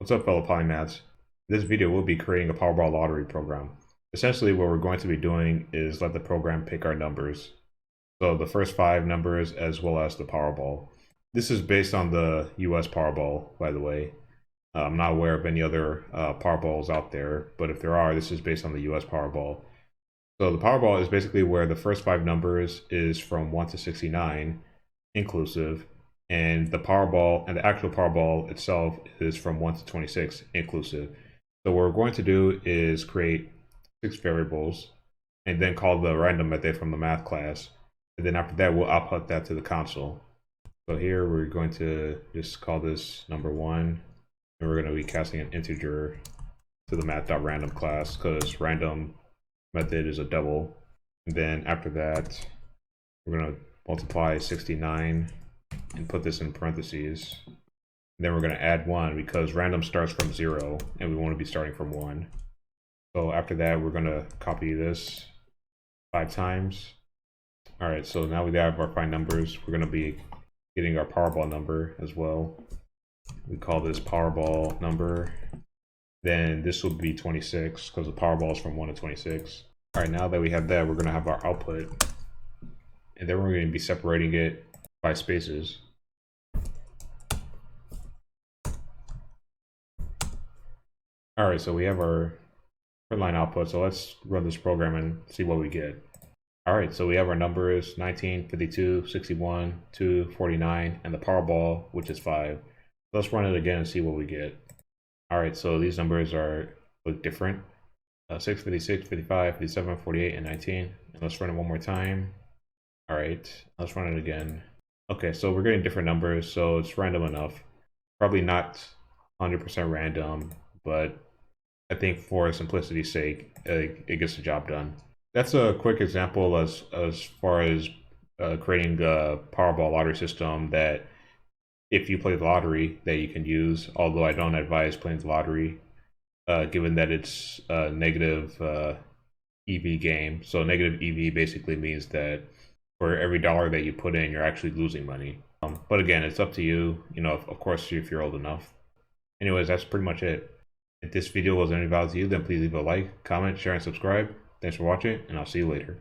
What's up, fellow polymaths? This video will be creating a Powerball Lottery program. Essentially, what we're going to be doing is let the program pick our numbers. So the first 5 numbers as well as the Powerball. This is based on the US Powerball, by the way. I'm not aware of any other Powerballs out there, but if there are, this is based on the US Powerball. So the Powerball is basically where the first 5 numbers is from 1 to 69, inclusive, and the Powerball and the actual Powerball itself is from 1 to 26, inclusive. So what we're going to do is create 6 variables and then call the random method from the math class. And then after that, we'll output that to the console. So here we're going to just call this number 1, and we're going to be casting an integer to the math.random class because random method is a double. And then after that, we're going to multiply 69 and put this in parentheses. And then we're going to add 1 because random starts from 0 and we want to be starting from 1. So after that, we're going to copy this 5 times. All right, so now we have our 5 numbers. We're going to be getting our Powerball number as well. We call this Powerball number. Then this will be 26 because the Powerball is from 1 to 26. All right, now that we have that, we're going to have our output. And then we're going to be separating it by spaces. All right, so we have our line output. So let's run this program and see what we get. All right, so we have our numbers 19, 52, 61, 2, 49, and the Powerball, which is 5. Let's run it again and see what we get. All right, so these numbers look different. 6, 56, 55, 57, 48, and 19. And let's run it one more time. All right, let's run it again. Okay, so we're getting different numbers, so it's random enough. Probably not 100% random, but I think for simplicity's sake, it gets the job done. That's a quick example as far as creating a Powerball lottery system that if you play the lottery that you can use, although I don't advise playing the lottery, given that it's a negative EV game. So negative EV basically means that for every dollar that you put in, you're actually losing money. But again, it's up to you, of course, if you're old enough. Anyways, that's pretty much it. If this video was any value to you, then please leave a like, comment, share, and subscribe. Thanks for watching, and I'll see you later.